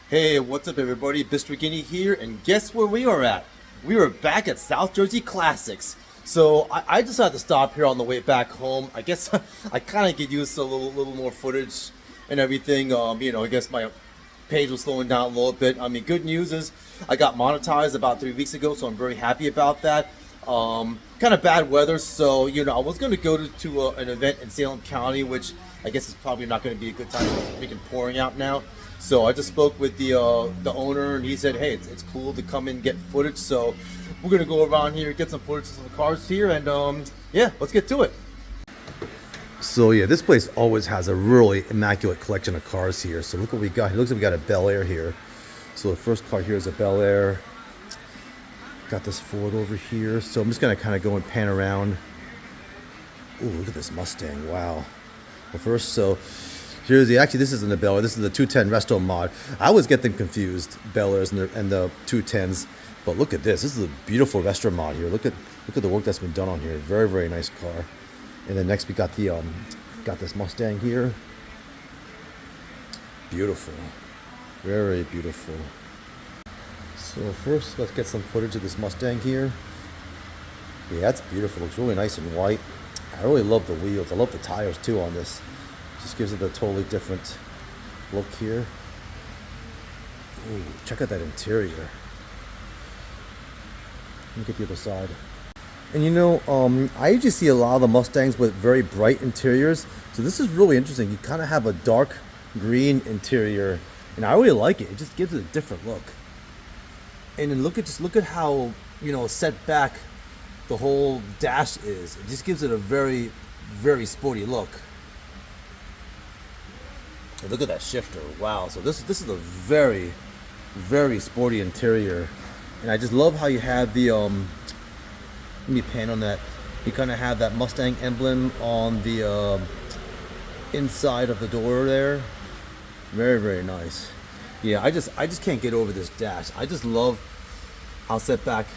Hey, what's up everybody? Mr. Guinea here, and guess where we are at? We are back at South Jersey Classics. So I decided to stop here on the way back home. I guess I kind of get used to a little more footage and everything. I guess my page was slowing down a little bit. I mean, good news is I got monetized about 3 weeks ago, so I'm very happy about that. Kind of bad weather, so I was going to go to an event in Salem County, which I guess is probably not going to be a good time. It's freaking pouring out now. So I just spoke with the owner, and he said, hey, it's cool to come and get footage. So we're going to go around here, get some footage of the cars here, and yeah, let's get to it. So yeah, this place always has a really immaculate collection of cars here. So look what we got. It looks like we got a Bel Air here. So the first car here is a Bel Air. Got this Ford over here. So I'm just going to kind of go and pan around. Ooh, look at this Mustang. Wow. Well, first, so here's this isn't a Bel Air. This is the 210 resto mod. I always get them confused, Bel Airs and the 210s. But look at this. This is a beautiful resto mod here. Look at the work that's been done on here. Very, very nice car. And then next we got this Mustang here. Beautiful. Very beautiful. So first, let's get some footage of this Mustang here. Yeah, that's beautiful. Looks really nice and white. I really love the wheels. I love the tires too on this. Just gives it a totally different look here. Ooh, check out that interior. Let me get the other side. And I usually see a lot of the Mustangs with very bright interiors. So this is really interesting. You kind of have a dark green interior, and I really like it. It just gives it a different look. And then look at how set back the whole dash is. It just gives it a very, very sporty look. And look at that shifter. Wow. So this is a very, very sporty interior. And I just love how you have the let me pan on that. You kind of have that Mustang emblem on the inside of the door there. Very, very nice. Yeah, I just can't get over this dash. I just love how set back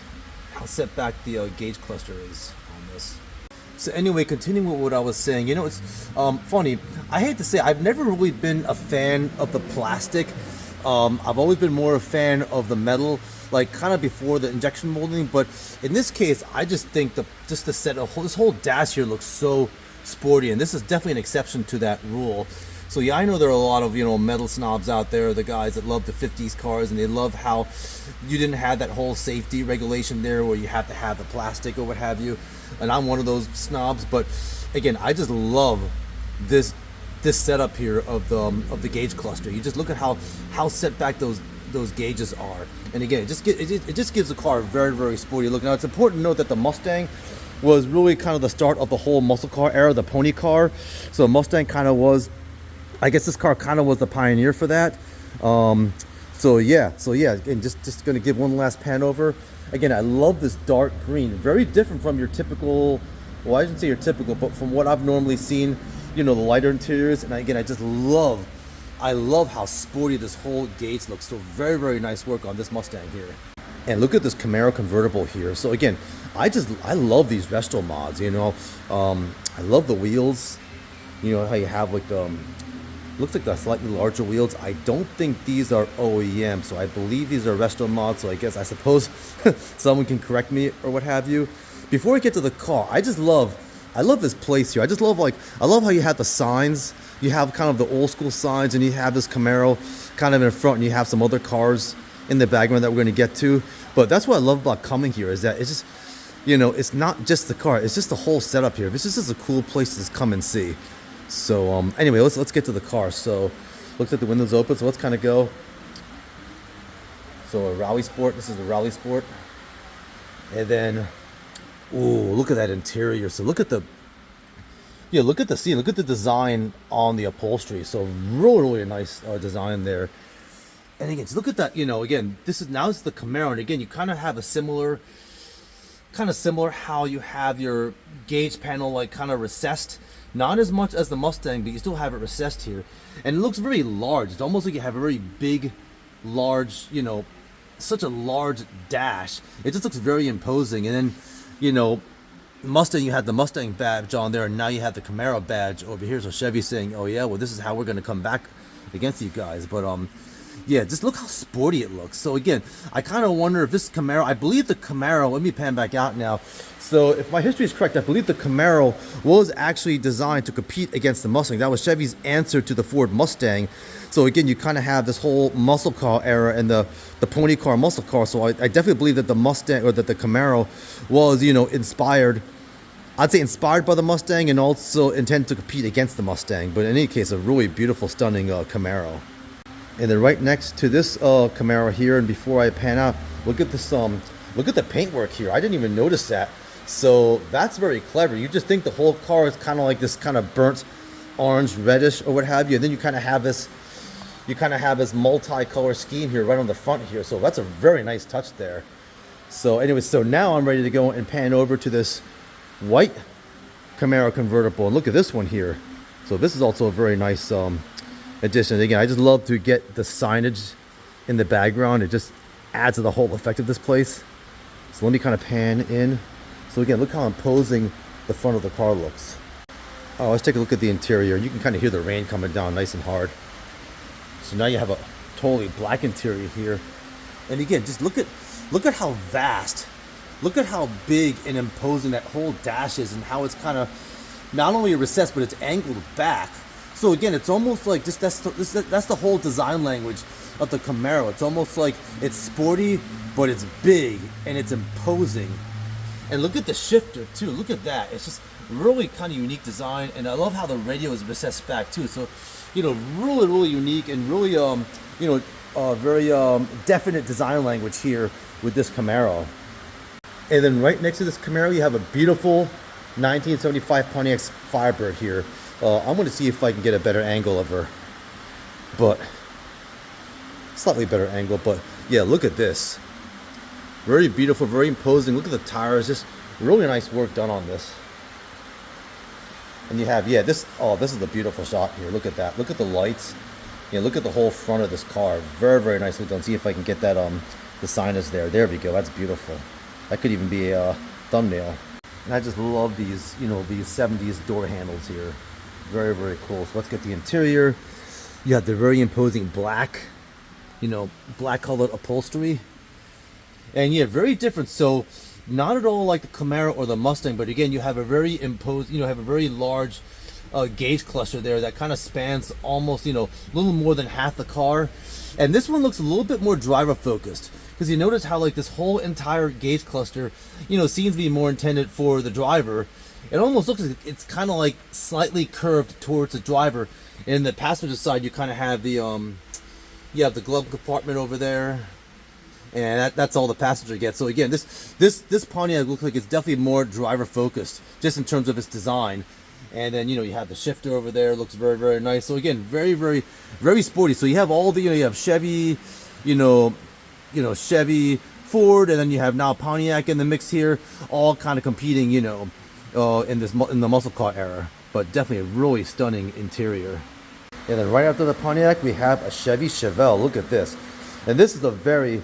the gauge cluster is on this. So anyway, continuing with what I was saying, it's funny. I hate to say, I've never really been a fan of the plastic. I've always been more a fan of the metal, like kind of before the injection molding. But in this case, I just think this whole dash here looks so sporty, and this is definitely an exception to that rule. So yeah, I know there are a lot of metal snobs out there, the guys that love the 50s cars, and they love how you didn't have that whole safety regulation there where you have to have the plastic or what have you. And I'm one of those snobs, but again, I just love this setup here of the gauge cluster. You just look at how set back those gauges are, and again, it just gives the car a very, very sporty look. Now it's important to note that the Mustang was really kind of the start of the whole muscle car era, the pony car. So Mustang kind of was. I guess this car kind of was the pioneer for that. So yeah, and just going to give one last pan over. Again, I love this dark green, very different from your typical, well, I shouldn't say your typical, but from what I've normally seen, the lighter interiors. And again, I love how sporty this whole gauge looks. So very, very nice work on this Mustang here. And look at this Camaro convertible here. So again, I love these resto mods, I love the wheels. How you have like the, looks like the slightly larger wheels. I don't think these are OEM, so I believe these are resto mods. So I suppose someone can correct me or what have you. Before we get to the car, I love this place here. I love how you have the signs. You have kind of the old school signs, and you have this Camaro kind of in front, and you have some other cars in the background that we're going to get to. But that's what I love about coming here, is that it's just, it's not just the car. It's just the whole setup here. This is just a cool place to just come and see. So anyway, let's get to the car. So looks like the window's open, so let's kind of go. So a Rally Sport. This is the Rally Sport. And then, ooh, look at that interior. So look at the scene. Look at the design on the upholstery. So really, really nice design there. And again, look at that. Again, this is the Camaro, and again, you kind of have a similar how you have your gauge panel like kind of recessed. Not as much as the Mustang, but you still have it recessed here. And it looks very large. It's almost like you have a very big, large, such a large dash. It just looks very imposing. And then, Mustang, you had the Mustang badge on there, and now you have the Camaro badge over here. So Chevy's saying, oh yeah, well, this is how we're going to come back against you guys. But yeah, just look how sporty it looks. So again, I kind of wonder if this Camaro, I believe the Camaro, let me pan back out now. So if my history is correct, I believe the Camaro was actually designed to compete against the Mustang. That was Chevy's answer to the Ford Mustang. So again, you kind of have this whole muscle car era and the pony car muscle car. So I definitely believe that the Mustang, or that the Camaro was, you know, inspired, I'd say inspired by the Mustang, and also intended to compete against the Mustang. But in any case, a really beautiful, stunning Camaro. And then right next to this Camaro here, and before I pan out, look at this, look at the paintwork here. I didn't even notice that. So that's very clever. You just think the whole car is kind of like this kind of burnt orange, reddish, or what have you. And then you kind of have this, multi-color scheme here right on the front here. So that's a very nice touch there. So anyway, so now I'm ready to go and pan over to this white Camaro convertible, and look at this one here. So this is also a very nice addition. Again, I just love to get the signage in the background. It just adds to the whole effect of this place. So let me kind of pan in. So again, look how imposing the front of the car looks. Oh, let's take a look at the interior. You can kind of hear the rain coming down nice and hard. So now you have a totally black interior here. And again, just look at how vast, look at how big and imposing that whole dash is, and how it's kind of not only recessed, but it's angled back. So again, it's almost like just that's the whole design language of the Camaro. It's almost like it's sporty, but it's big and it's imposing. And look at the shifter too. Look at that. It's just really kind of unique design, and I love how the radio is recessed back too. So, you know, really unique and really very definite design language here with this Camaro. And then right next to this Camaro, you have a beautiful 1975 Pontiac Firebird here. I'm going to see if I can get a better angle of her, but slightly better angle. But yeah, look at this. Very beautiful, very imposing. Look at the tires. Just really nice work done on this. And you have, yeah, this is a beautiful shot here. Look at that. Look at the lights. Yeah, look at the whole front of this car. Very nicely done. See if I can get that the signage there. There we go. That's beautiful. That could even be a thumbnail. And I just love these, you know, these 70s door handles here. Very cool. So let's get the interior. You have the very imposing black, you know, black colored upholstery. And yeah, very different. So not at all like the Camaro or the Mustang, but again, you have a very have a very large gauge cluster there that kind of spans almost, you know, a little more than half the car. And this one looks a little bit more driver focused, because you notice how like this whole entire gauge cluster, you know, seems to be more intended for the driver. It almost looks like it's kind of like slightly curved towards the driver. And the passenger side, you kind of have the you have the glove compartment over there, and that's all the passenger gets. So again, this Pontiac looks like it's definitely more driver focused, just in terms of its design. And then, you know, you have the shifter over there. Looks very nice. So again, very sporty. So you have all the, you know, you have Chevy, you know, Chevy, Ford, and then you have now Pontiac in the mix here, all kind of competing, you know, in the muscle car era. But definitely a really stunning interior. And then right after the Pontiac, we have a Chevy Chevelle. Look at this. And this is a very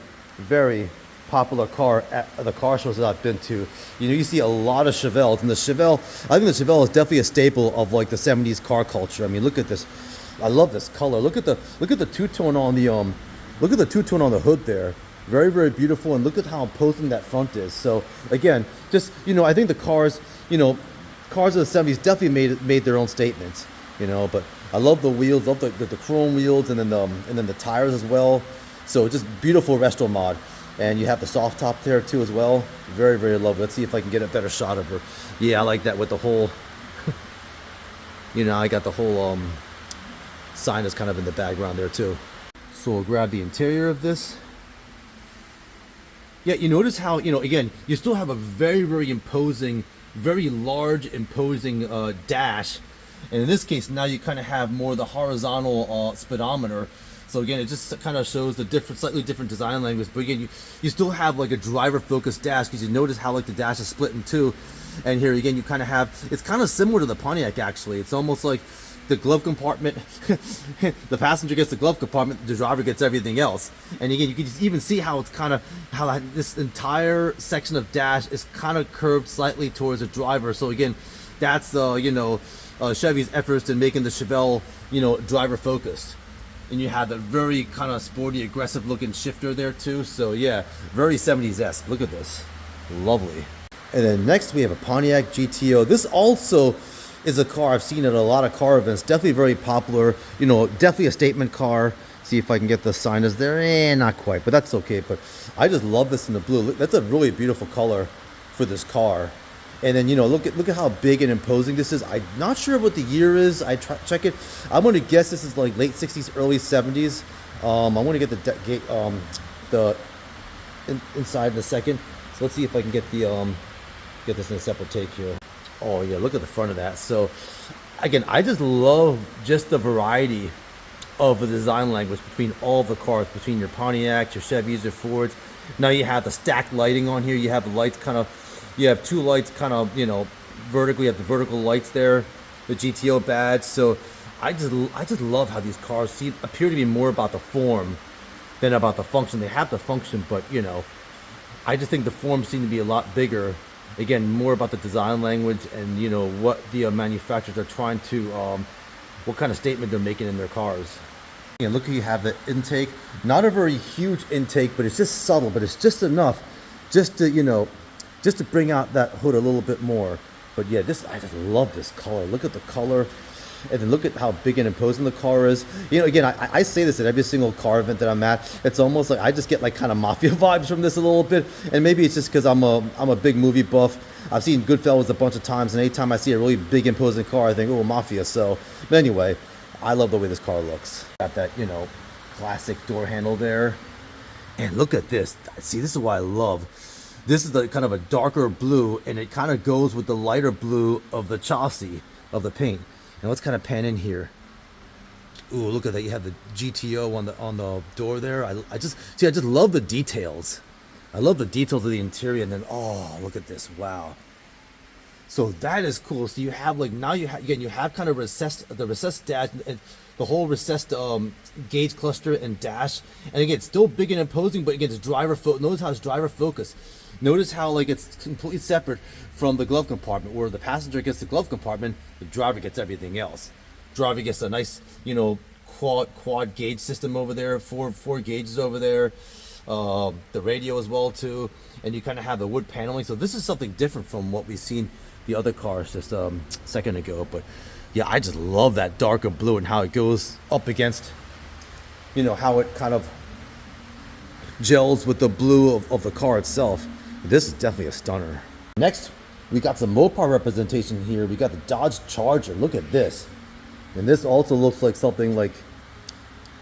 popular car at the car shows that I've been to. You know, you see a lot of Chevelles, and the Chevelle, I think the Chevelle is definitely a staple of like the 70s car culture. I mean, look at this. I love this color. Look at the two-tone on the look at the two-tone on the hood there. Very beautiful, and look at how imposing that front is. So again, just, you know, I think the cars, you know, cars of the 70s definitely made their own statements, you know. But I love the wheels, love the chrome wheels, and then the tires as well. So just beautiful resto mod. And you have the soft top there too as well. Very lovely. Let's see if I can get a better shot of her. Yeah, I like that with the whole you know, I got the whole sign is kind of in the background there too. So we'll grab the interior of this. Yeah, you notice how, you know, again, you still have a very imposing, very large imposing dash. And in this case, now you kind of have more the horizontal speedometer. So again, it just kind of shows the slightly different design language. But again, you still have like a driver-focused dash, because you notice how like the dash is split in two. And here again, you kind of have, it's kind of similar to the Pontiac actually. It's almost like the glove compartment, the passenger gets the glove compartment, the driver gets everything else. And again, you can just even see how it's kind of, how this entire section of dash is kind of curved slightly towards the driver. So again, that's you know, Chevy's efforts in making the Chevelle, you know, driver focused. and you have that very kind of sporty, aggressive looking shifter there too. So yeah, very 70s-esque. Look at this, lovely. And then next we have a Pontiac GTO. This also is a car I've seen at a lot of car events. Definitely very popular. You know, definitely a statement car. See if I can get the signage there. Not quite, but that's okay. But I just love this in the blue. That's a really beautiful color for this car. And then, you know, look at how big and imposing this is. I'm not sure what the year is. Check it. I'm going to guess this is like late 60s, early 70s. I want to get the inside in a second. So let's see if I can get this in a separate take here. Oh yeah, look at the front of that. So again, I just love just the variety of the design language between all the cars, between your Pontiacs, your Chevys, your Fords. Now you have the stacked lighting on here. You have the lights kind of. You have two lights kind of, you know, vertically. You have the vertical lights there, the GTO badge. So I just love how these cars appear to be more about the form than about the function. They have the function, but, you know, I just think the forms seem to be a lot bigger. Again, more about the design language and, you know, what the manufacturers are trying to, what kind of statement they're making in their cars. And look, you have the intake. Not a very huge intake, but it's just subtle, but it's just enough just to, you know, just to bring out that hood a little bit more. But yeah, I just love this color. Look at the color, and then look at how big and imposing the car is. You know, again, I say this at every single car event that I'm at. It's almost like I just get like kind of mafia vibes from this a little bit, and maybe it's just because I'm a big movie buff. I've seen Goodfellas a bunch of times, and anytime I see a really big imposing car, I think, oh, mafia. So, but anyway, I love the way this car looks. Got that, you know, classic door handle there, and look at this. See, this is what I love. This is the kind of a darker blue, and it kind of goes with the lighter blue of the chassis of the paint. And let's kind of pan in here. Ooh, look at that! You have the GTO on the door there. I just love the details. I love the details of the interior, and then oh, look at this! Wow. So that is cool. So you have like now you have kind of the recessed dash, and the whole recessed gauge cluster and dash, and again, it's still big and imposing, but again, it's driver focus. Notice how it's driver focus. Notice how like it's completely separate from the glove compartment, where the passenger gets the glove compartment, the driver gets everything else. Driver gets a nice, you know, quad gauge system over there, four gauges over there, the radio as well too, and you kind of have the wood paneling. So this is something different from what we've seen the other cars just a second ago. But yeah, I just love that darker blue and how it goes up against, you know, how it kind of gels with the blue of the car itself. This is definitely a stunner. Next, we got some Mopar representation here. We got the Dodge Charger. Look at this. And this also looks like something like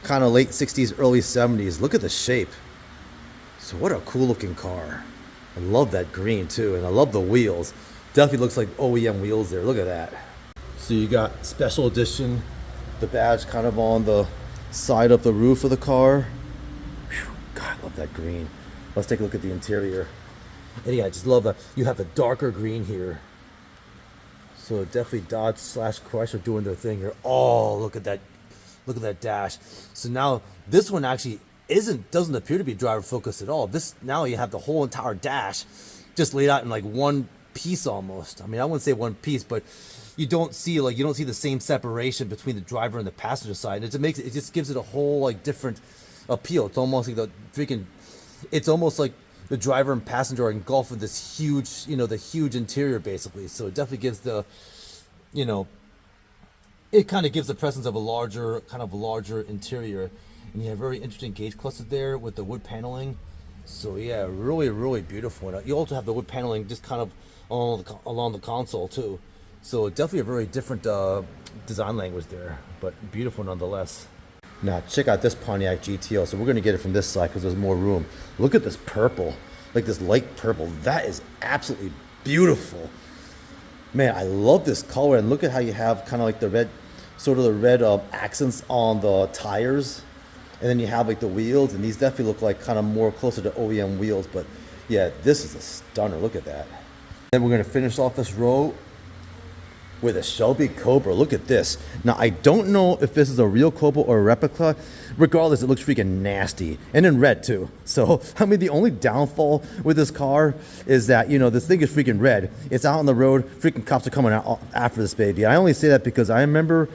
kind of late 60s, early 70s. Look at the shape. So what a cool looking car. I love that green too, and I love the wheels. Definitely looks like OEM wheels there. Look at that. So you got special edition, the badge kind of on the side of the roof of the car. Whew, God, I love that green. Let's take a look at the interior. And yeah, I just love that. You have the darker green here. So definitely Dodge / Chrysler doing their thing here. Oh, look at that. Look at that dash. So now this one actually doesn't appear to be driver focused at all. This, now you have the whole entire dash just laid out in like one piece almost. I mean, I wouldn't say one piece, but you don't see the same separation between the driver and the passenger side. It just gives it a whole like different appeal. It's almost like it's almost like the driver and passenger are engulfed with this huge, you know, the huge interior basically. So it definitely gives the, you know, it kind of gives the presence of a larger interior. And you have very interesting gauge cluster there with the wood paneling. So yeah, really, really beautiful. And you also have the wood paneling just kind of along the console too. So definitely a very different design language there, but beautiful nonetheless. Now check out this Pontiac GTO. So we're going to get it from this side because there's more room. Look at this purple, like this light purple. That is absolutely beautiful. Man, I love this color. And look at how you have kind of like the red, sort of the red accents on the tires. And then you have like the wheels, and these definitely look like kind of more closer to OEM wheels. But yeah, this is a stunner. Look at that. Then we're going to finish off this row with a Shelby Cobra. Look at this. Now, I don't know if this is a real Cobra or a replica. Regardless, it looks freaking nasty. And in red, too. So, I mean, the only downfall with this car is that, you know, this thing is freaking red. It's out on the road. Freaking cops are coming out after this baby. I only say that because I remember,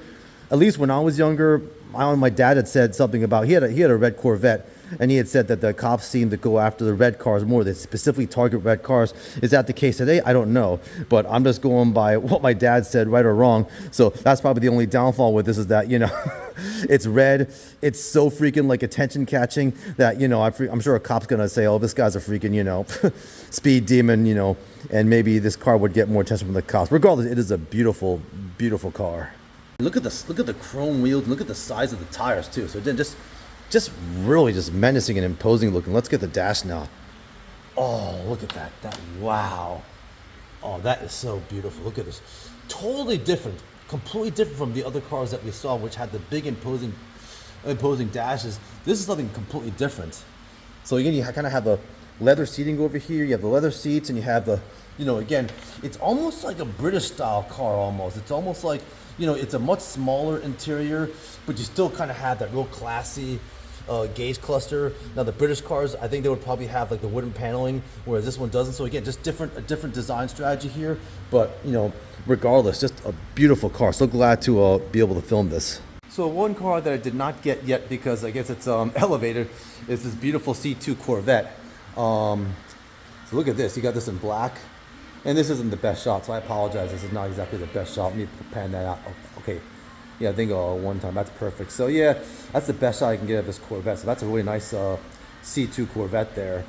at least when I was younger, my dad had said something about he had a red Corvette, and he had said that the cops seem to go after the red cars more. They specifically target red cars. Is that the case today? I don't know, but I'm just going by what my dad said, right or wrong. So that's probably the only downfall with this is that, you know, it's red. It's so freaking like attention catching that, you know, I'm sure a cop's gonna say, oh, this guy's a freaking, you know, speed demon, you know, and maybe this car would get more attention from the cops. Regardless, it is a beautiful, beautiful car. Look at this. Look at the chrome wheels. Look at the size of the tires too. So then just really just menacing and imposing looking. Let's get the dash now. Oh, look at that. Wow. Oh, that is so beautiful. Look at this. Totally different. Completely different from the other cars that we saw, which had the big imposing dashes. This is something completely different. So again, you kind of have the leather seating over here. You have the leather seats, and you have the, you know, again, it's almost like a British style car almost. It's almost like, you know, it's a much smaller interior, but you still kind of have that real classy gauge cluster. Now the British cars, I think they would probably have like the wooden paneling, whereas this one doesn't. So again, just a different design strategy here. But you know, regardless, just a beautiful car. So glad to be able to film this. So one car that I did not get yet because I guess it's elevated is this beautiful C2 Corvette. So look at this. You got this in black, and this isn't the best shot, so I apologize. This is not exactly the best shot. Let me pan that out. Okay. Yeah, I think one time. That's perfect. So yeah, that's the best shot I can get of this Corvette. So that's a really nice C2 Corvette there.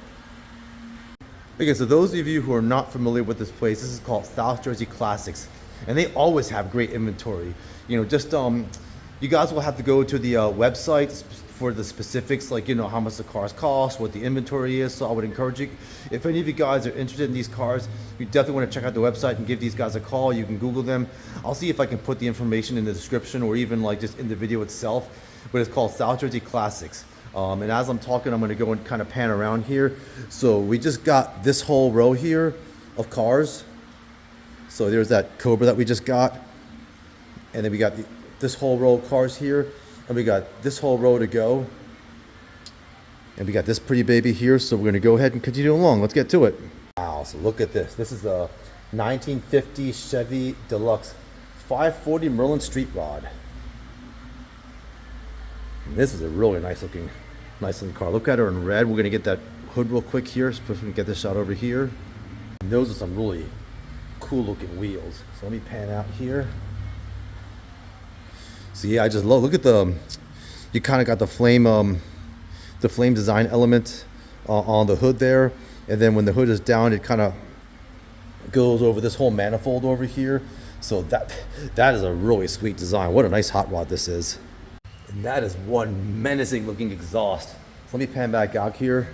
Okay, so those of you who are not familiar with this place, this is called South Jersey Classics, and they always have great inventory. You know, just you guys will have to go to the website for the specifics, like, you know, how much the cars cost, what the inventory is. So I would encourage you, if any of you guys are interested in these cars, you definitely want to check out the website and give these guys a call. You can Google them. I'll see if I can put the information in the description or even like just in the video itself, but it's called South Jersey Classics. And as I'm talking, I'm going to go and kind of pan around here. So we just got this whole row here of cars. So there's that Cobra that we just got, and then we got this whole row of cars here, and we got this whole row to go, and we got this pretty baby here. So we're going to go ahead and continue along. Let's get to it. Wow, so look at this. This is a 1950 Chevy Deluxe 540 Merlin Street Rod. And this is a really nice looking car. Look at her in red. We're going to get that hood real quick here, so we can get this shot over here. And those are some really cool looking wheels. So let me pan out here. So yeah, I just look at the, you kind of got the flame design element on the hood there, and then when the hood is down, it kind of goes over this whole manifold over here. So that is a really sweet design. What a nice hot rod this is. And that is one menacing looking exhaust. So let me pan back out here.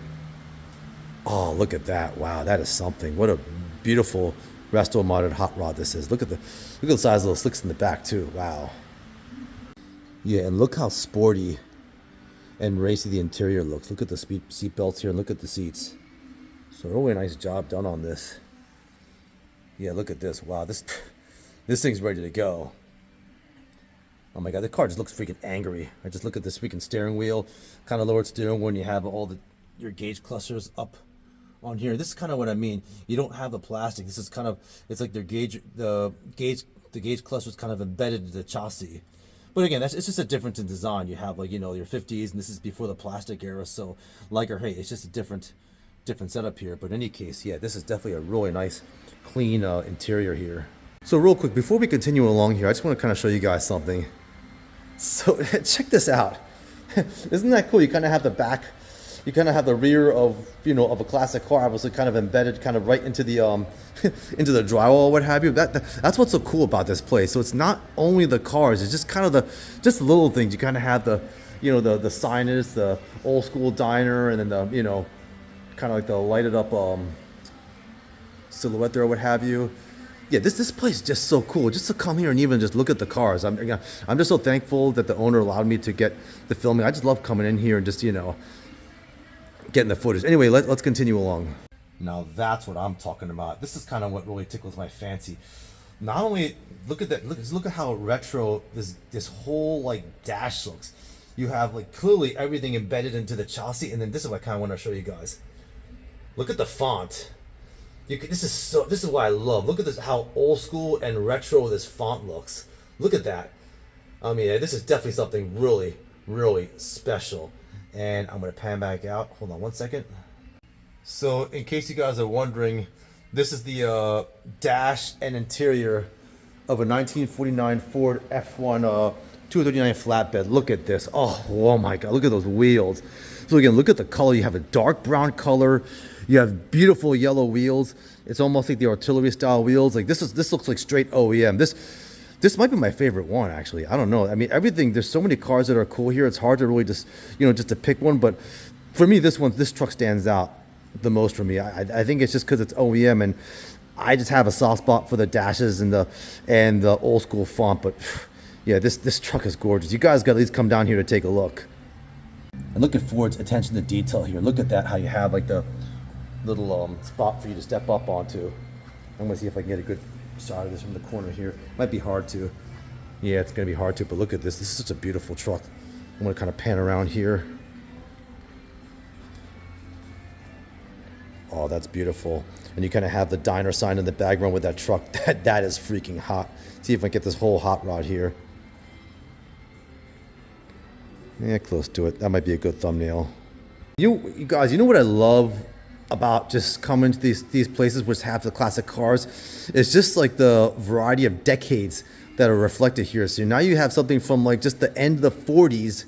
Oh, look at that. Wow, that is something. What a beautiful resto-modded hot rod this is. Look at the size of those slicks in the back too. Wow. Yeah, and look how sporty and racy the interior looks. Look at the seat belts here, and look at the seats. So really nice job done on this. Yeah, look at this. Wow, this thing's ready to go. Oh my god, the car just looks freaking angry. I just look at this freaking steering wheel, kind of lowered steering wheel, and you have all your gauge clusters up on here. This is kind of what I mean. You don't have the plastic. This is kind of, it's like the gauge cluster is kind of embedded into the chassis. But again, it's just a difference in design. You have, like, you know, your 50s, and this is before the plastic era. So like or hey, it's just a different setup here. But in any case, yeah, this is definitely a really nice, clean interior here. So real quick, before we continue along here, I just want to kind of show you guys something. So check this out. Isn't that cool? You kind of have the back, you kind of have the rear of, you know, of a classic car, obviously kind of embedded kind of right into the into the drywall or what have you. That's what's so cool about this place. So it's not only the cars, it's just kind of the little things. You kind of have the, you know, the signage, the old school diner, and then the, you know, kind of like the lighted up silhouette there or what have you. Yeah, this place is just so cool. Just to come here and even just look at the cars. I'm just so thankful that the owner allowed me to get the filming. I just love coming in here and just, you know, getting the footage. Anyway, let's continue along. Now that's what I'm talking about. This is kind of what really tickles my fancy. Not only look at that, look at how retro this whole like dash looks. You have like clearly everything embedded into the chassis, and then this is what I kind of want to show you guys. Look at the font. This is what I love. Look at this, how old school and retro this font looks. Look at that. I mean, this is definitely something really, really special. And I'm gonna pan back out. Hold on one second. So in case you guys are wondering, this is the dash and interior of a 1949 Ford F1 239 flatbed. Look at this. Oh my God, look at those wheels. So again, look at the color. You have a dark brown color. You have beautiful yellow wheels. It's almost like the artillery style wheels. Like this looks like straight OEM. This might be my favorite one, actually. I don't know. I mean, everything, there's so many cars that are cool here. It's hard to really just to pick one. But for me, this truck stands out the most for me. I think it's just because it's OEM, and I just have a soft spot for the dashes and the old school font. But yeah, this truck is gorgeous. You guys got to at least come down here to take a look. And look at Ford's attention to detail here. Look at that, how you have like the little spot for you to step up onto. I'm gonna see if I can get a good shot of this from the corner here. Might be hard to. Yeah, it's gonna be hard to, but look at this. This is such a beautiful truck. I'm gonna kind of pan around here. Oh, that's beautiful. And you kind of have the diner sign in the background with that truck. That is freaking hot. See if I can get this whole hot rod here. Yeah, close to it. That might be a good thumbnail. You guys, you know what I love about just coming to these places which have the classic cars? It's just like the variety of decades that are reflected here. So now you have something from like just the end of the 40s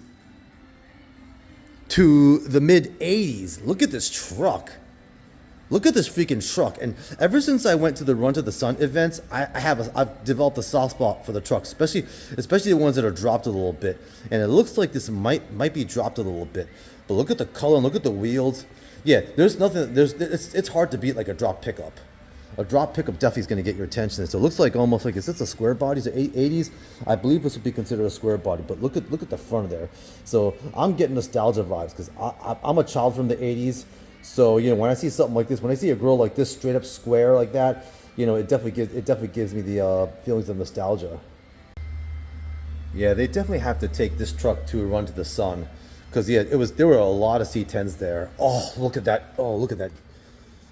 to the mid 80s. Look at this truck. Look at this freaking truck. And ever since I went to the Run to the Sun events, I've developed a soft spot for the trucks, especially the ones that are dropped a little bit. And it looks like this might be dropped a little bit. But look at the color and look at the wheels. Yeah, it's hard to beat like a drop pickup. A drop pickup definitely is going to get your attention. So it looks like almost like, is this a square body? Is it 80s? I believe this would be considered a square body, but look at the front there. So I'm getting nostalgia vibes because I'm a child from the 80s. So, when I see something like this, when I see a grill like this straight up square like that, it definitely gives me the feelings of nostalgia. Yeah, they definitely have to take this truck to a Run to the Sun, because there were a lot of C10s there. Oh, look at that. Oh, look at that.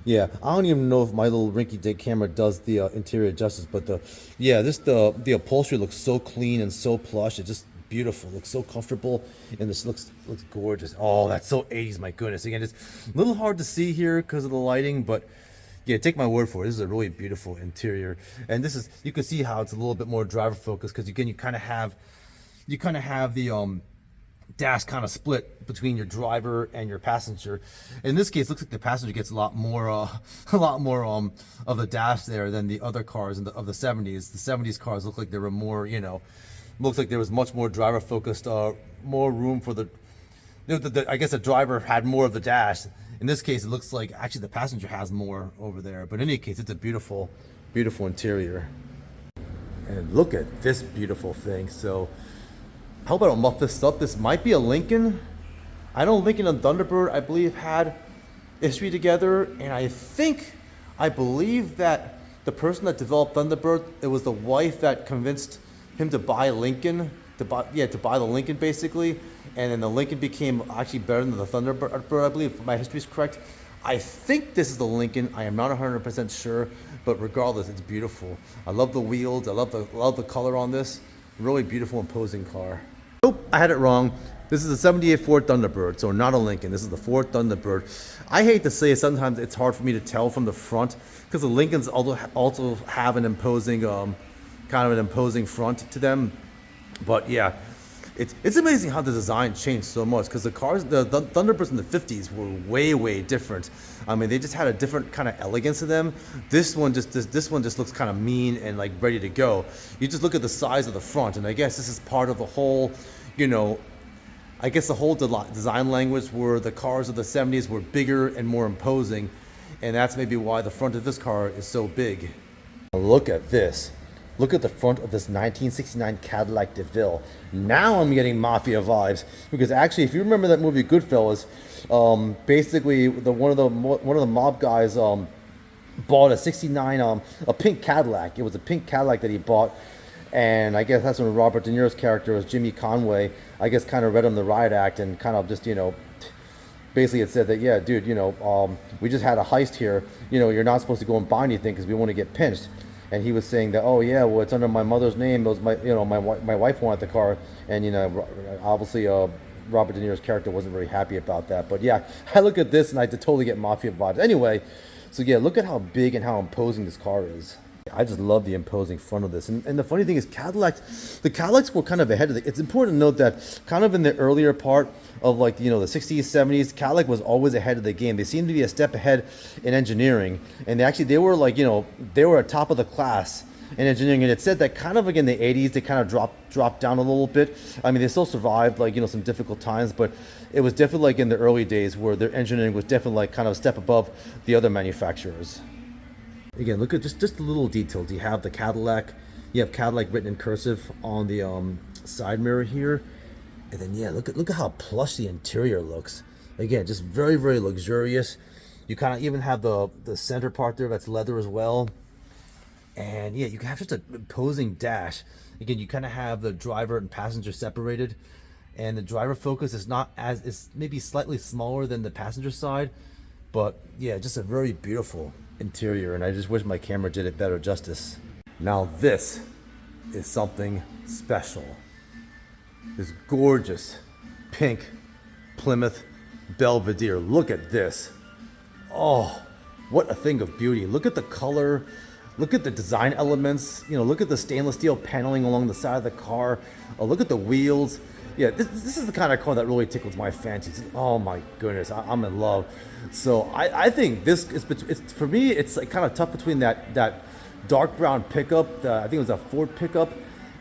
Yeah, I don't even know if my little rinky-dink camera does the interior justice, but the upholstery looks so clean and so plush. It just beautiful, looks so comfortable, and this looks gorgeous. Oh, that's so 80s, my goodness. Again, it's a little hard to see here because of the lighting, but yeah, take my word for it, this is a really beautiful interior. And you can see how it's a little bit more driver focused, because again, you kind of have the dash kind of split between your driver and your passenger. In this case, it looks like the passenger gets a lot more of the dash there than the other cars of the 70s. The 70s cars look like they were more, looks like there was much more driver focused, more room for I guess the driver had more of the dash. In this case, it looks like actually the passenger has more over there. But in any case, it's a beautiful, beautiful interior. And look at this beautiful thing. So I hope I don't muff this up. This might be a Lincoln. I know Lincoln and Thunderbird, I believe, had history together. And I believe that the person that developed Thunderbird, it was the wife that convinced him to buy Lincoln, to buy the Lincoln basically, and then the Lincoln became actually better than the Thunderbird, I believe, if my history is correct. I think this is the Lincoln. I am not 100% sure, but regardless, it's beautiful. I love the wheels. I love the color on this. Really beautiful, imposing car. Nope, I had it wrong. This is a 78 Ford Thunderbird, so not a Lincoln. This is the Ford Thunderbird. I hate to say it, sometimes it's hard for me to tell from the front, because the Lincolns also have an imposing kind of an imposing front to them. But yeah, it's amazing how the design changed so much, because the Thunderbirds in the 50s were way different. I mean, they just had a different kind of elegance to them. This one just looks kind of mean and like ready to go. You just look at the size of the front, and I guess this is part of the whole, I guess the whole design language where the cars of the 70s were bigger and more imposing, and that's maybe why the front of this car is so big. Look at this. Look at the front of this 1969 Cadillac Deville. Now I'm getting mafia vibes, because actually, if you remember that movie Goodfellas, basically one of the mob guys bought a '69 a pink Cadillac. It was a pink Cadillac that he bought, and I guess that's when Robert De Niro's character was Jimmy Conway. I guess kind of read him the riot act and kind of just basically it said that, yeah, dude, we just had a heist here. You're not supposed to go and buy anything because we want to get pinched. and he was saying that, oh yeah, well it's under my mother's name. It was my, you know, my wife wanted the car, and you know, obviously Robert De Niro's character wasn't very happy about that. But yeah, I look at this and I totally get mafia vibes. Anyway, so yeah, look at how big and how imposing this car is. I just love the imposing front of this. And the funny thing is the Cadillacs were kind of ahead of it. It's important to note that kind of in the earlier part of, like, you know, the 60s, 70s, Cadillac was always ahead of the game. They seemed to be a step ahead in engineering. And they were like, you know, they were at top of the class in engineering. And it said that kind of like in the 80s, they kind of dropped down a little bit. I mean, they still survived, like, you know, some difficult times, but it was definitely like in the early days where their engineering was definitely like kind of a step above the other manufacturers. Again, look at just the little details. You have the Cadillac, you have Cadillac written in cursive on the side mirror here, and then yeah, look at how plush the interior looks. Again, just very, very luxurious. You kind of even have the center part there that's leather as well, and yeah, you have just an imposing dash. Again, you kind of have the driver and passenger separated, and the driver focus is maybe slightly smaller than the passenger side, but yeah, just a very beautiful interior, and I just wish my camera did it better justice. Now this is something special. This gorgeous pink Plymouth Belvedere. Look at this. Oh, what a thing of beauty. Look at the color. Look at the design elements. You know, look at the stainless steel paneling along the side of the car. Oh, look at the wheels. Yeah, this is the kind of car that really tickles my fancy. Oh my goodness, I'm in love. So I think this is, for me, it's like kind of tough between that dark brown pickup, I think it was a Ford pickup,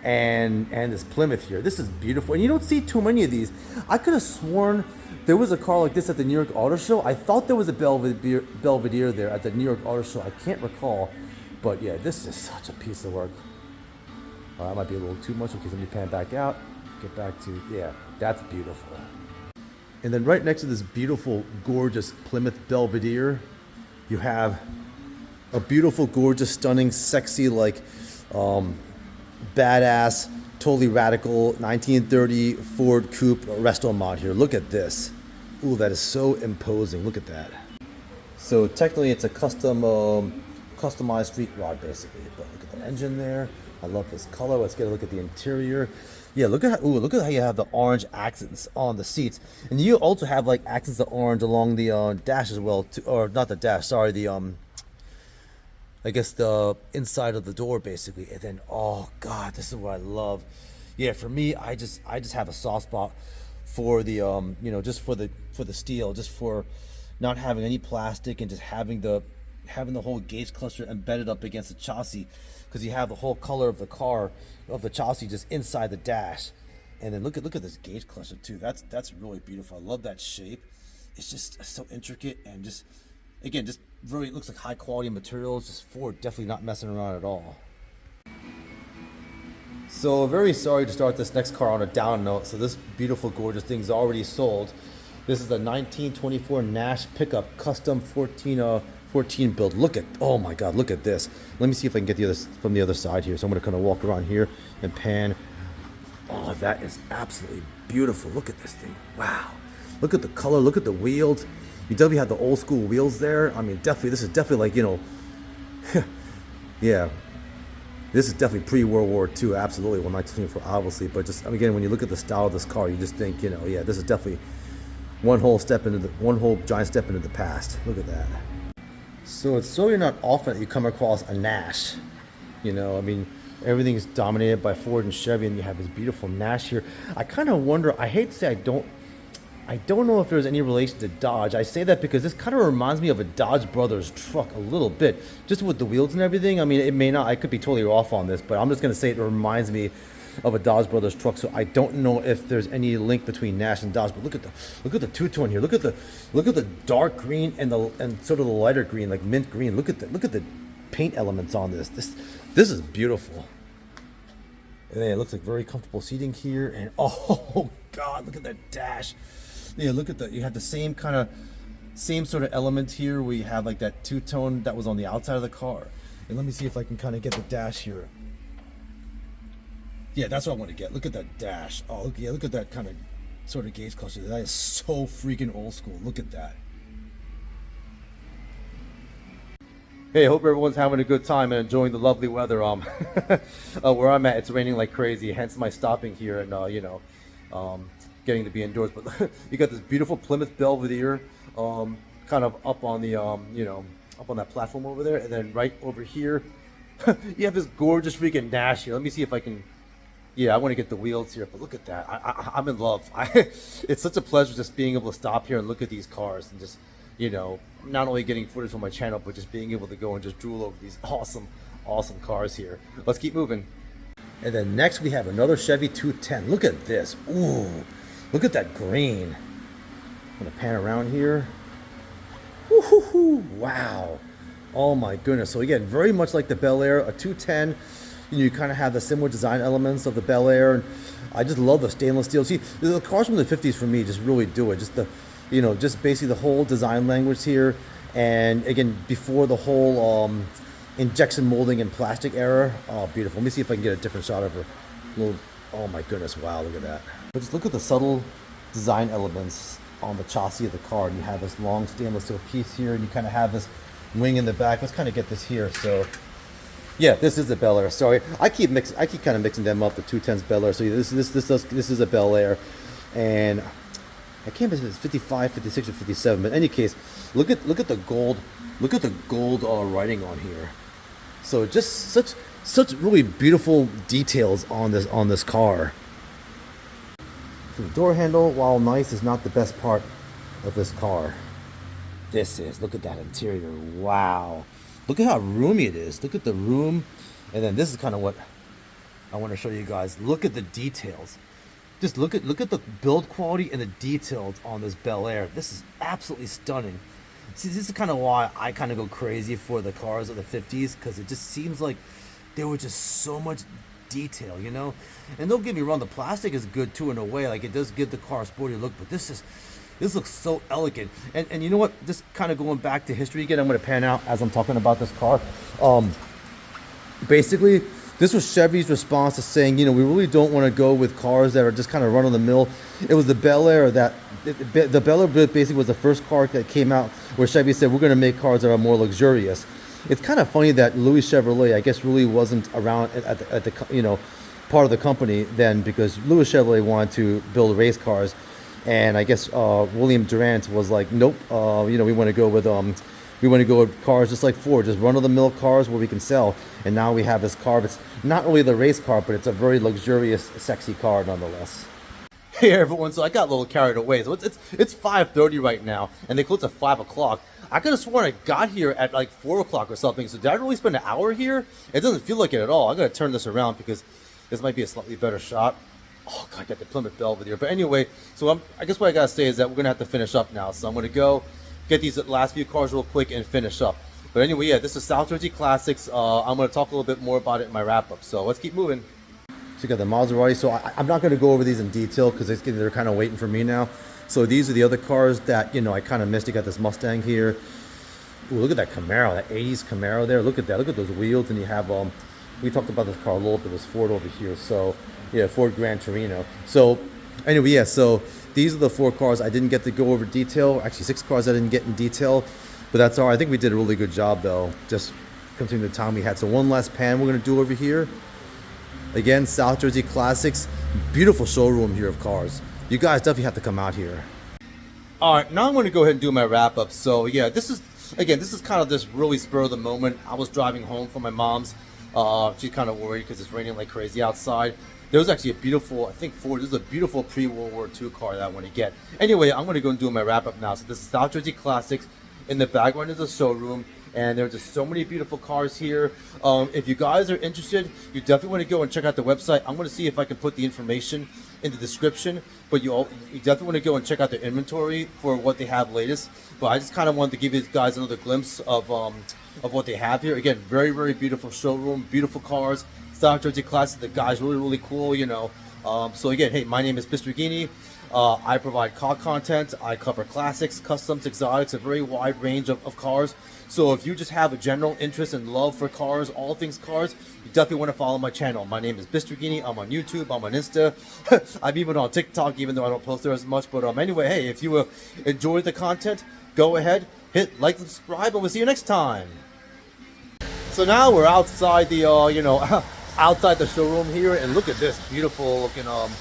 and this Plymouth here. This is beautiful, and you don't see too many of these. I could have sworn there was a car like this at the New York Auto Show. I thought there was a Belvedere there at the New York Auto Show. I can't recall, but yeah, this is such a piece of work. That might be a little too much. Okay, let me pan back out. Get back to, yeah, that's beautiful. And then right next to this beautiful, gorgeous Plymouth Belvedere, you have a beautiful, gorgeous, stunning, sexy, like badass, totally radical 1930 Ford coupe resto-mod here. Look at this. Ooh, that is so imposing. Look at that. So technically it's a customized street rod basically, but look at the engine there. I love this color. Let's get a look at the interior. Yeah, look at how you have the orange accents on the seats, and you also have like accents of orange along the dash as well, or not the dash. Sorry, the I guess the inside of the door basically. And then, oh god, this is what I love. Yeah, for me, I just have a soft spot for the you know, just for the steel, just for not having any plastic and just having the whole gauge cluster embedded up against the chassis, because you have the whole color of the car, of the chassis, just inside the dash. And then look at this gauge cluster too. That's really beautiful. I love that shape. It's just so intricate, and just, again, just very, it looks like high quality materials. Just Ford definitely not messing around at all. So very sorry to start this next car on a down note. So this beautiful, gorgeous thing's already sold. This is a 1924 Nash pickup, custom 14 build. Look at, oh my god, look at this. Let me see if I can get from the other side here. So I'm going to kind of walk around here and pan. Oh, that is absolutely beautiful. Look at this thing. Wow. Look at the color. Look at the wheels. You definitely have the old school wheels there. I mean, definitely, this is definitely like, you know, yeah. This is definitely pre-World War II, absolutely. Well, 1924, obviously. But just, again, when you look at the style of this car, you just think, you know, yeah, this is definitely one whole giant step into the past. Look at that. So it's certainly not often that you come across a Nash. You know, I mean, everything's dominated by Ford and Chevy, and you have this beautiful Nash here. I kind of wonder, I hate to say I don't know if there's any relation to Dodge. I say that because this kind of reminds me of a Dodge Brothers truck a little bit, just with the wheels and everything. I mean, it may not, I could be totally off on this, but I'm just going to say it reminds me of a Dodge Brothers truck. So I don't know if there's any link between Nash and Dodge. But look at the two-tone here. Look at the dark green and sort of the lighter green, like mint green. Look at the paint elements on this. This is beautiful. And then it looks like very comfortable seating here. And oh god, look at that dash. Yeah, look at you have the same sort of element here where you have like that two-tone that was on the outside of the car. And let me see if I can kind of get the dash here. Yeah, that's what I want to get. Look at that dash. Oh, look at that kind of sort of gauge cluster. That is so freaking old school. Look at that. Hey, I hope everyone's having a good time and enjoying the lovely weather. Where I'm at, it's raining like crazy, hence my stopping here and getting to be indoors. But you got this beautiful Plymouth Belvedere, kind of up on the up on that platform over there, and then right over here, you have this gorgeous freaking Nash here. Let me see if I can. Yeah, I want to get the wheels here, but look at that. I'm in love. It's such a pleasure just being able to stop here and look at these cars and just, not only getting footage from my channel, but just being able to go and just drool over these awesome, awesome cars here. Let's keep moving. And then next we have another Chevy 210. Look at this. Ooh, look at that green. I'm going to pan around here. Woo-hoo-hoo. Wow. Oh my goodness. So again, very much like the Bel Air, a 210. You kind of have the similar design elements of the Bel Air, and I just love the stainless steel. See, the cars from the 50s for me just really do it. Just the, just basically the whole design language here, and again, before the whole injection molding and plastic era. Oh, beautiful. Let me see if I can get a different shot of her. Oh my goodness, wow, look at that. But just look at the subtle design elements on the chassis of the car. And you have this long stainless steel piece here, and you kind of have this wing in the back. Let's kind of get this here. So yeah, this is the Bel Air. Sorry, I keep kind of mixing them up. The 210's Bel Air. So this is a Bel Air, and I can't remember if it's 55, 56, or 57. But in any case, look at the gold. Look at the gold writing on here. So just such really beautiful details on this car. So the door handle, while nice, is not the best part of this car. This is. Look at that interior. Wow. Look at how roomy it is. Look at the room. And then this is kind of what I want to show you guys. Look at the details. Just look at the build quality and the details on this Bel Air. This is absolutely stunning. See, this is kind of why I kind of go crazy for the cars of the 50s, because it just seems like there was just so much detail, And don't get me wrong, the plastic is good too in a way. Like, it does give the car a sporty look, but this looks so elegant. And you know what? Just kind of going back to history again, I'm going to pan out as I'm talking about this car. Basically, this was Chevy's response to saying, we really don't want to go with cars that are just kind of run of the mill. It was the Bel Air the Bel Air basically was the first car that came out where Chevy said, we're going to make cars that are more luxurious. It's kind of funny that Louis Chevrolet, I guess, really wasn't around at the part of the company then, because Louis Chevrolet wanted to build race cars. And I guess William Durant was like, nope, we want to go with cars just like Ford, just run-of-the-mill cars where we can sell. And now we have this car. It's not really the race car, but it's a very luxurious, sexy car nonetheless. Hey everyone, so I got a little carried away. So it's 5:30 right now, and they close at 5 o'clock. I could have sworn I got here at like 4 o'clock or something. So did I really spend an hour here? It doesn't feel like it at all. I'm going to turn this around because this might be a slightly better shot. Oh, God, I got the Plymouth Belvedere. But anyway, so I guess what I got to say is that we're going to have to finish up now. So I'm going to go get these last few cars real quick and finish up. But anyway, yeah, this is South Jersey Classics. I'm going to talk a little bit more about it in my wrap-up. So let's keep moving. So you got the Maserati. So I'm not going to go over these in detail because they're kind of waiting for me now. So these are the other cars that, I kind of missed. You got this Mustang here. Ooh, look at that Camaro, that 80s Camaro there. Look at that. Look at those wheels. And you have, we talked about this car a little bit. This Ford over here. So yeah, Ford Gran Torino. So anyway, yeah, so these are the 4 cars I didn't get to go over detail. Actually, 6 cars I didn't get in detail, but that's all right. I think we did a really good job though, just considering the time we had. So one last pan we're gonna do over here. Again, South Jersey Classics. Beautiful showroom here of cars. You guys definitely have to come out here. All right, now I'm gonna go ahead and do my wrap up. So yeah, this is kind of this really spur of the moment. I was driving home from my mom's. She's kind of worried because it's raining like crazy outside. There was actually a beautiful, I think Ford, this is a beautiful pre-World War II car that I want to get. Anyway, I'm going to go and do my wrap-up now. So this is South Jersey Classics. In the background is a showroom, and there's just so many beautiful cars here. If you guys are interested, you definitely want to go and check out the website. I'm going to see if I can put the information in the description, but you definitely want to go and check out the inventory for what they have latest. But I just kind of wanted to give you guys another glimpse of what they have here. Again, very, very beautiful showroom, beautiful cars. South Jersey Classic, the guy's really, really cool, So again, hey, my name is Mr. Guini. I provide car content. I cover classics, customs, exotics, a very wide range of cars. So if you just have a general interest and love for cars, all things cars, you definitely want to follow my channel. My name is Mr. Guini. I'm on YouTube. I'm on Insta. I'm even on TikTok, even though I don't post there as much. But anyway, hey, if you enjoyed the content, go ahead, hit like and subscribe, and we'll see you next time. So now we're outside the, you know, outside the showroom here, and look at this beautiful looking, I don't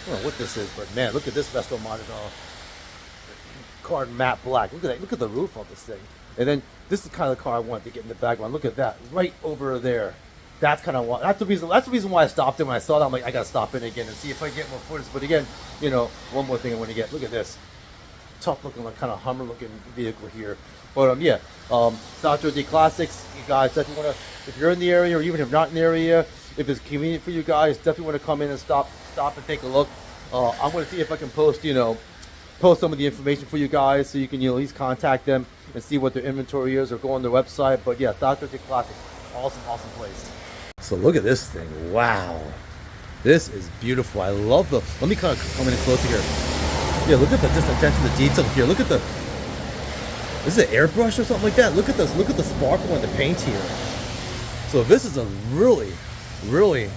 know what this is, but man, look at this resto-modded car, matte black. Look at that. Look at the roof on this thing. And then this is kind of the car I want to get in the background. Look at that, right over there. That's kind of what. That's the reason why I stopped in. When I saw that, I'm like, I gotta stop in again and see if I get more footage. But again, you know, one more thing I want to get. Look at this, tough looking, like kind of Hummer looking vehicle here. But yeah, South Jersey Classics. You guys definitely want to, if you're in the area or even if not in the area, if it's convenient for you guys, definitely want to come in and stop and take a look. I'm going to see if I can post, you know, some of the information for you guys so you can, you know, at least contact them and see what their inventory is or go on their website. But yeah, South Jersey Classics, awesome place. So look at this thing. Wow, this is beautiful. I love the. Let me kind of come in closer here. Yeah, look at the just attention to detail here. Look at the. Is it airbrush or something like that? Look at this. Look at the sparkle in the paint here. So this is a really, really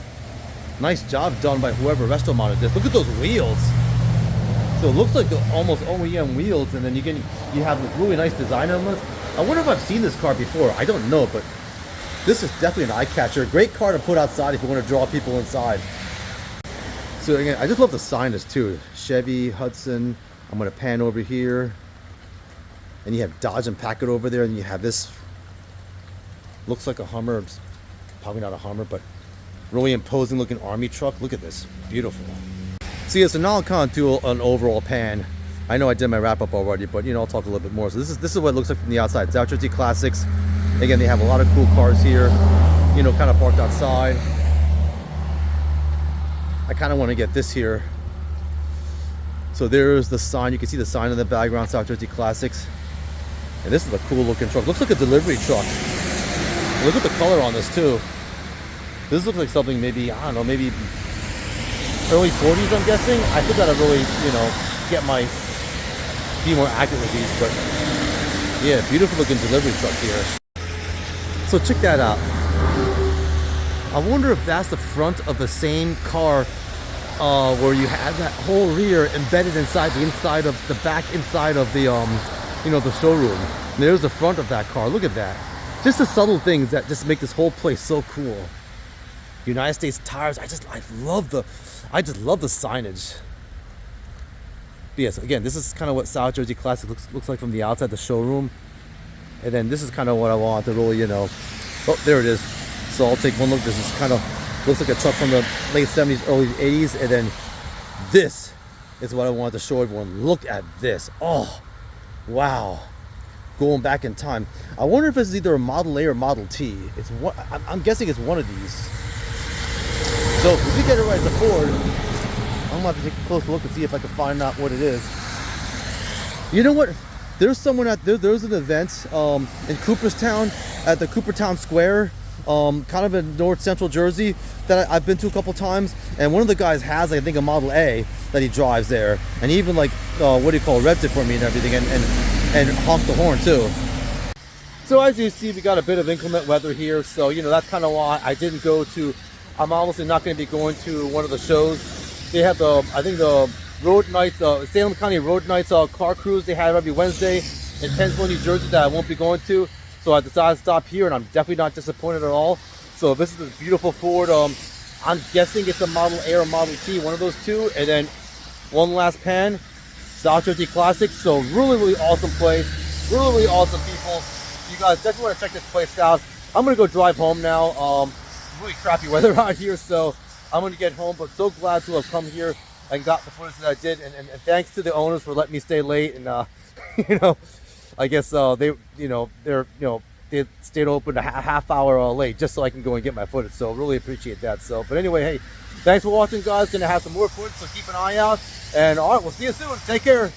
nice job done by whoever resto-modded this. Look at those wheels. So it looks like the almost OEM wheels, and then you have a really nice design on this. I wonder if I've seen this car before. I don't know, but this is definitely an eye catcher. Great car to put outside if you want to draw people inside. So again, I just love the signage too. Chevy, Hudson. I'm going to pan over here. And you have Dodge and Packard over there, and you have this. Looks like a Hummer. It's probably not a Hummer, but really imposing looking army truck. Look at this. Beautiful. See, so now I'll kind of do an overall pan. I know I did my wrap up already, but you know, I'll talk a little bit more. So this is what it looks like from the outside. South Jersey Classics. Again, they have a lot of cool cars here, you know, kind of parked outside. I kind of want to get this here. So there's the sign. You can see the sign in the background, South Jersey Classics. And this is a cool looking truck. Looks like a delivery truck. Look at the color on this too. This looks like something maybe, I don't know, maybe early 40s, I'm guessing. I still gotta really, you know, be more accurate with these, but yeah, beautiful looking delivery truck here. So check that out. I wonder if that's the front of the same car where you have that whole rear embedded inside the inside of the back inside of the you know, the showroom. And there's the front of that car. Look at that. Just the subtle things that just make this whole place so cool. United States Tires. I just love the signage. But yes, again, this is kind of what South Jersey Classic looks like from the outside, the showroom. And then this is kind of what I want to really, you know. Oh, there it is. So I'll take one look. This is kind of looks like a truck from the late 70s, early 80s. And then this is what I wanted to show everyone. Look at this. Oh, wow. Going back in time. I wonder if it's either a Model A or Model T. It's what I'm guessing it's one of these. So if we get it right to Ford, I'm gonna have to take a close look and see if I can find out what it is. You know what? There's someone at there's an event in Cooperstown at the Cooperstown Square, kind of in North Central Jersey, that I've been to a couple times, and one of the guys has, I think, a Model A that he drives there, and he even like revved it for me and everything, and honked the horn too. So as you see, we got a bit of inclement weather here, so you know that's kind of why I didn't go to. I'm honestly not going to be going to one of the shows. They have I think the Road Nights, Salem County Road Nights car cruise they have every Wednesday in Pennsville, New Jersey, that I won't be going to. So I decided to stop here, and I'm definitely not disappointed at all. So this is this beautiful Ford. I'm guessing it's a Model A or Model T, one of those two. And then one last pan, South Jersey Classics. So really awesome place, really awesome people. You guys definitely want to check this place out. I'm gonna go drive home now. Really crappy weather out here, so I'm gonna get home. But so glad to have come here and got the footage that I did, and thanks to the owners for letting me stay late. And you know, I guess they stayed open a half hour late just so I can go and get my footage. So really appreciate that. So, but anyway, hey, thanks for watching, guys. Gonna have some more footage, so keep an eye out. And all right, we'll see you soon. Take care.